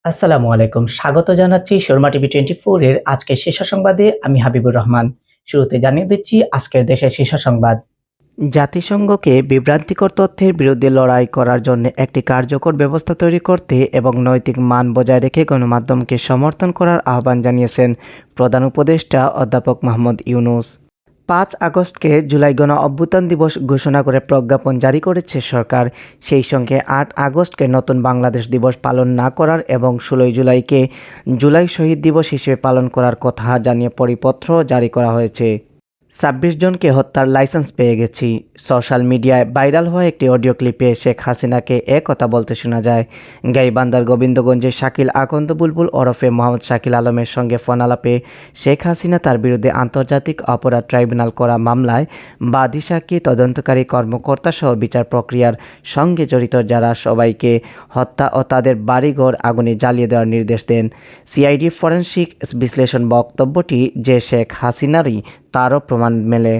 আসসালামু আলাইকুম। স্বাগত জানাচ্ছি শর্মা টিভি 24 এর আজকের শীর্ষ সংবাদে। আমি হাবিবুর রহমান। শুরুতে জানিয়ে দিচ্ছি আজকের দেশের শীর্ষ সংবাদ। জাতিসংঘকে বিভ্রান্তিকর তথ্যের বিরুদ্ধে লড়াই করার জন্য একটি কার্যকর ব্যবস্থা তৈরি করতে এবং নৈতিক মান বজায় রেখে গণমাধ্যমকে সমর্থন করার আহ্বান জানিয়েছেন প্রধান উপদেষ্টা অধ্যাপক মোহাম্মদ ইউনূস। ৫ আগস্টকে জুলাই গণ অভ্যুত্থান দিবস ঘোষণা করে প্রজ্ঞাপন জারি করেছে সরকার। সেই সঙ্গে ৮ আগস্টকে নতুন বাংলাদেশ দিবস পালন না করার এবং ১৬ জুলাইকে জুলাই শহীদ দিবস হিসেবে পালন করার কথা জানিয়ে পরিপত্র জারি করা হয়েছে। ২৬ জনকে হত্যার লাইসেন্স পেয়ে গেছি। সোশ্যাল মিডিয়ায় ভাইরাল হওয়া একটি অডিও ক্লিপে শেখ হাসিনাকে কথা বলতে শোনা যায়। গাইবান্ধার গোবিন্দগঞ্জের শাকিল আকন্দ বুলবুল ওরফে মোহাম্মদ শাকিল আলমের সঙ্গে ফোন আলাপে শেখ হাসিনা তার বিরুদ্ধে আন্তর্জাতিক অপরাধ ট্রাইব্যুনাল করা মামলায় বাদী সাক্ষী, তদন্তকারী কর্মকর্তা সহ বিচার প্রক্রিয়ার সঙ্গে জড়িত যারা সবাইকে হত্যা ও তাদের বাড়িঘর আগুনে জ্বালিয়ে দেওয়ার নির্দেশ দেন। সিআইডি ফরেনসিক বিশ্লেষণ বক্তব্যটি যে শেখ হাসিনারই তারও প্রমাণ মেলে।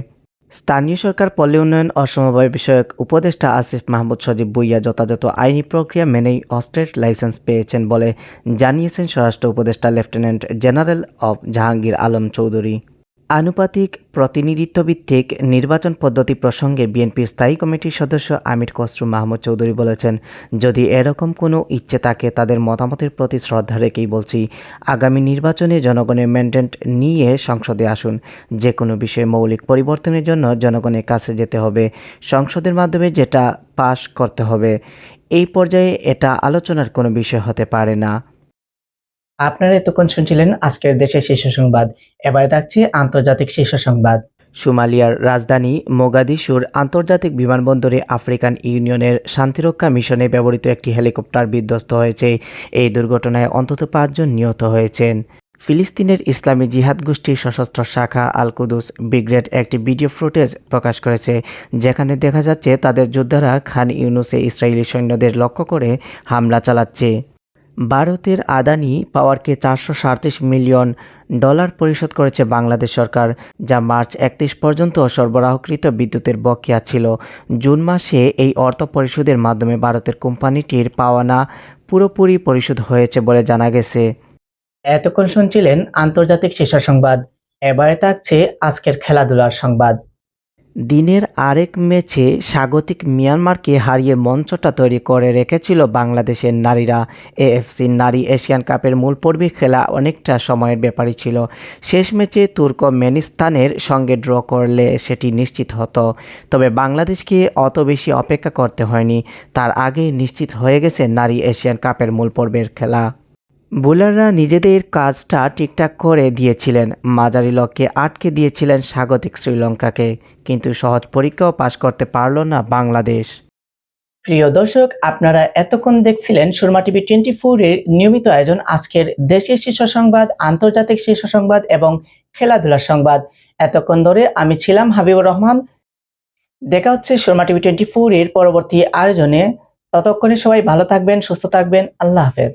স্থানীয় সরকার, পল্লী উন্নয়ন ও সমবায় বিষয়ক উপদেষ্টা আসিফ মাহমুদ সজীব ভুঁইয়া যথাযথ আইনি প্রক্রিয়া মেনেই অস্ত্রের লাইসেন্স পেয়েছেন বলে জানিয়েছেন স্বরাষ্ট্র উপদেষ্টা lieutenant general of Jahangir Alam Chowdhury. আনুপাতিক প্রতিনিধিত্বভিত্তিক নির্বাচন পদ্ধতি প্রসঙ্গে বিএনপির স্থায়ী কমিটির সদস্য আমির খসরু মাহমুদ চৌধুরী বলেছেন, যদি এরকম কোনো ইচ্ছে থাকে তাদের মতামতের প্রতি শ্রদ্ধা রেখেই বলছি, আগামী নির্বাচনে জনগণের ম্যান্ডেট নিয়ে সংসদে আসুন। যে কোনো বিষয়ে মৌলিক পরিবর্তনের জন্য জনগণের কাছে যেতে হবে, সংসদের মাধ্যমে যেটা পাশ করতে হবে। এই পর্যায়ে এটা আলোচনার কোনো বিষয় হতে পারে না। আপনারা এতক্ষণ শুনছিলেন আজকের দেশের শীর্ষ সংবাদ। এবারে থাকছে আন্তর্জাতিক শীর্ষ সংবাদ। সোমালিয়ার রাজধানী মোগাদিশুর আন্তর্জাতিক বিমানবন্দরে আফ্রিকান ইউনিয়নের শান্তিরক্ষা মিশনে ব্যবহৃত একটি হেলিকপ্টার বিধ্বস্ত হয়েছে। এই দুর্ঘটনায় অন্তত ৫ জন নিহত হয়েছেন। ফিলিস্তিনের ইসলামী জিহাদ গোষ্ঠীর সশস্ত্র শাখা আল কুদুস ব্রিগেড একটি ভিডিও ফুটেজ প্রকাশ করেছে, যেখানে দেখা যাচ্ছে তাদের যোদ্ধারা খান ইউনুসে ইসরায়েলি সৈন্যদের লক্ষ্য করে হামলা চালাচ্ছে। ভারতের আদানি পাওয়ারকে $৪৩৭ মিলিয়ন পরিশোধ করেছে বাংলাদেশ সরকার, যা মার্চ ৩১ পর্যন্ত সরবরাহকৃত বিদ্যুতের বকেয়া ছিল। জুন মাসে এই অর্থ পরিশোধের মাধ্যমে ভারতের কোম্পানিটির পাওনা পুরোপুরি পরিশোধ হয়েছে বলে জানা গেছে। এতক্ষণ শুনছিলেন আন্তর্জাতিক শীর্ষ সংবাদ। এবারে থাকছে আজকের খেলাধুলার সংবাদ। দিনের আরেক ম্যাচে স্বাগতিক মিয়ানমারকে হারিয়ে মঞ্চটা তৈরি করে রেখেছিল বাংলাদেশের নারীরা। এএফসি নারী এশিয়ান কাপের মূল পর্বে খেলা অনেকটা সময়ের ব্যাপারই ছিল। শেষ ম্যাচে তুর্কমেনিস্তানের সঙ্গে ড্র করলে সেটি নিশ্চিত হতো, তবে বাংলাদেশকে অত বেশি অপেক্ষা করতে হয়নি। তার আগেই নিশ্চিত হয়ে গেছে নারী এশিয়ান কাপের মূল পর্বের খেলা। বোলাররা নিজেদের কাজটা ঠিকঠাক করে দিয়েছিলেন, মাঝারি লক্ষ্যে আটকে দিয়েছিলেন স্বাগতিক শ্রীলঙ্কাকে, কিন্তু সহজ পরীক্ষাও পাশ করতে পারল না বাংলাদেশ। প্রিয় দর্শক, আপনারা এতক্ষণ দেখছিলেন সুরমা টিভি 24 এর নিয়মিত আয়োজন আজকের দেশের শীর্ষ সংবাদ, আন্তর্জাতিক শীর্ষ সংবাদ এবং খেলাধুলার সংবাদ। এতক্ষণ ধরে আমি ছিলাম হাবিবুর রহমান। দেখা হচ্ছে সুরমা টিভি 24 এর পরবর্তী আয়োজনে। ততক্ষণে সবাই ভালো থাকবেন, সুস্থ থাকবেন। আল্লাহ হাফেজ।